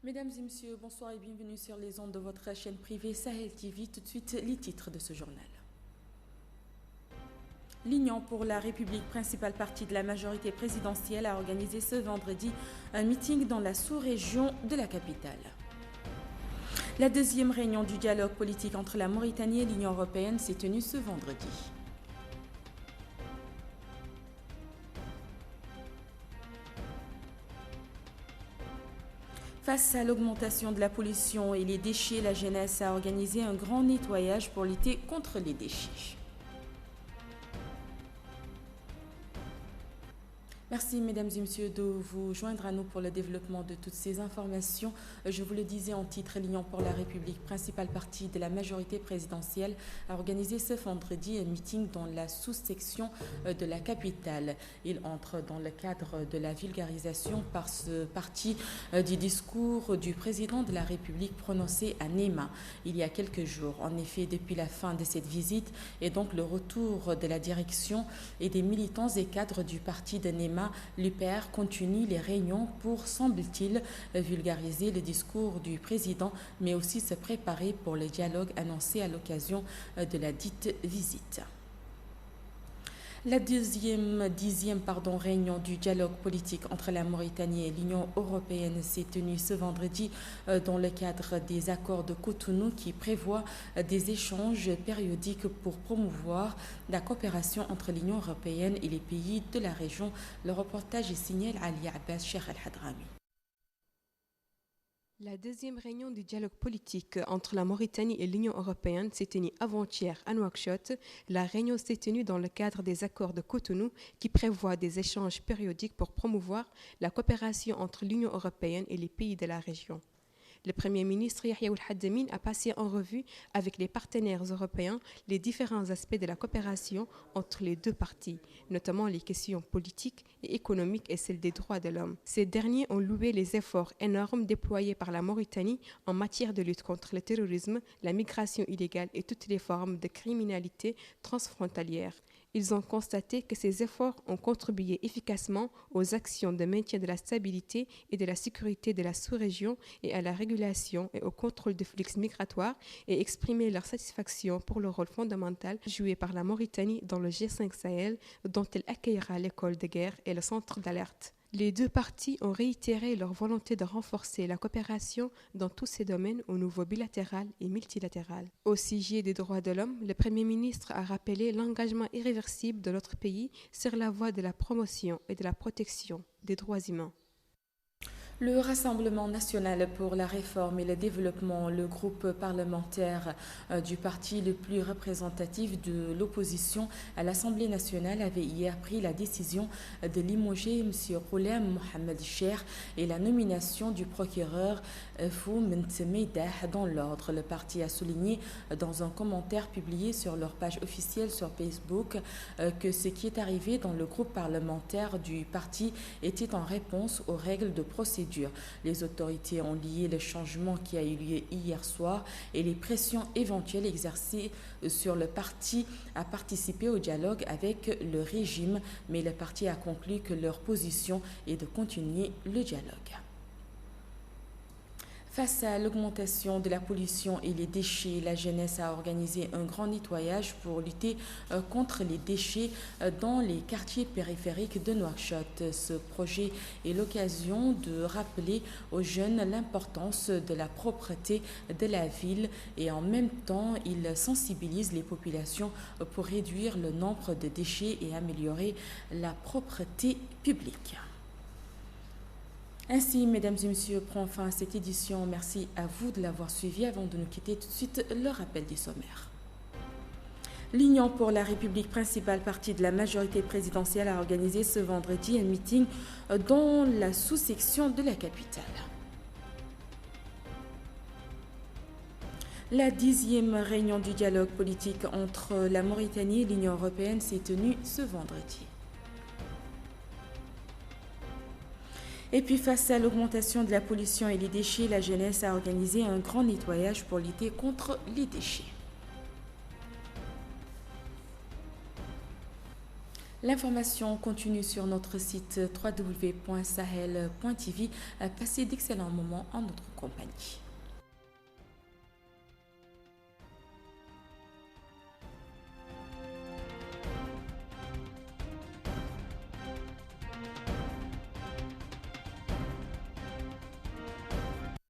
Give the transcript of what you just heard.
Mesdames et messieurs, bonsoir et bienvenue sur les ondes de votre chaîne privée Sahel TV. Tout de suite, les titres de ce journal. L'Union pour la République, principale partie de la majorité présidentielle, a organisé ce vendredi un meeting dans la sous-région de la capitale. La deuxième réunion du dialogue politique entre la Mauritanie et l'Union européenne s'est tenue ce vendredi. Face à l'augmentation de la pollution et les déchets, la jeunesse a organisé un grand nettoyage pour lutter contre les déchets. Merci mesdames et messieurs de vous joindre à nous pour le développement de toutes ces informations. Je vous le disais en titre, l'Union pour la République, principale partie de la majorité présidentielle, a organisé ce vendredi un meeting dans la sous-section de la capitale. Il entre dans le cadre de la vulgarisation par ce parti du discours du président de la République prononcé à Néma il y a quelques jours. En effet, depuis la fin de cette visite et donc le retour de la direction et des militants et cadres du parti de Néma, l'UPR continue les réunions pour, semble-t-il, vulgariser le discours du président, mais aussi se préparer pour le dialogue annoncé à l'occasion de la dite visite. La dixième réunion du dialogue politique entre la Mauritanie et l'Union européenne s'est tenue ce vendredi dans le cadre des accords de Cotonou qui prévoient des échanges périodiques pour promouvoir la coopération entre l'Union européenne et les pays de la région. Le reportage est signé Ali Abbas Cheikh Al-Hadrami. La deuxième réunion du dialogue politique entre la Mauritanie et l'Union européenne s'est tenue avant-hier à Nouakchott. La réunion s'est tenue dans le cadre des accords de Cotonou qui prévoient des échanges périodiques pour promouvoir la coopération entre l'Union européenne et les pays de la région. Le Premier ministre Yahya Ould Haddamine a passé en revue avec les partenaires européens les différents aspects de la coopération entre les deux parties, notamment les questions politiques et économiques et celles des droits de l'homme. Ces derniers ont loué les efforts énormes déployés par la Mauritanie en matière de lutte contre le terrorisme, la migration illégale et toutes les formes de criminalité transfrontalière. Ils ont constaté que ces efforts ont contribué efficacement aux actions de maintien de la stabilité et de la sécurité de la sous-région et à la régulation et au contrôle des flux migratoires et exprimé leur satisfaction pour le rôle fondamental joué par la Mauritanie dans le G5 Sahel, dont elle accueillera l'école de guerre et le centre d'alerte. Les deux parties ont réitéré leur volonté de renforcer la coopération dans tous ces domaines au niveau bilatéral et multilatéral. Au sujet des droits de l'homme, le Premier ministre a rappelé l'engagement irréversible de notre pays sur la voie de la promotion et de la protection des droits humains. Le Rassemblement national pour la réforme et le développement, le groupe parlementaire du parti le plus représentatif de l'opposition à l'Assemblée nationale, avait hier pris la décision de limoger M. Ghulam Mohamed Cheikh et la nomination du procureur Fou Mentmeidah dans l'ordre. Le parti a souligné dans un commentaire publié sur leur page officielle sur Facebook que ce qui est arrivé dans le groupe parlementaire du parti était en réponse aux règles de procédure. Les autorités ont lié le changement qui a eu lieu hier soir et les pressions éventuelles exercées sur le parti à participer au dialogue avec le régime, mais le parti a conclu que leur position est de continuer le dialogue. Face à l'augmentation de la pollution et les déchets, la jeunesse a organisé un grand nettoyage pour lutter contre les déchets dans les quartiers périphériques de Nouakchott. Ce projet est l'occasion de rappeler aux jeunes l'importance de la propreté de la ville et en même temps, il sensibilise les populations pour réduire le nombre de déchets et améliorer la propreté publique. Ainsi, mesdames et messieurs, prend fin cette édition. Merci à vous de l'avoir suivi. Avant de nous quitter, tout de suite, le rappel des sommaires. L'Union pour la République, principale partie de la majorité présidentielle, a organisé ce vendredi un meeting dans la sous-section de la capitale. La 10e réunion du dialogue politique entre la Mauritanie et l'Union européenne s'est tenue ce vendredi. Et puis face à l'augmentation de la pollution et les déchets, la jeunesse a organisé un grand nettoyage pour lutter contre les déchets. L'information continue sur notre site www.sahel.tv. Passez d'excellents moments en notre compagnie.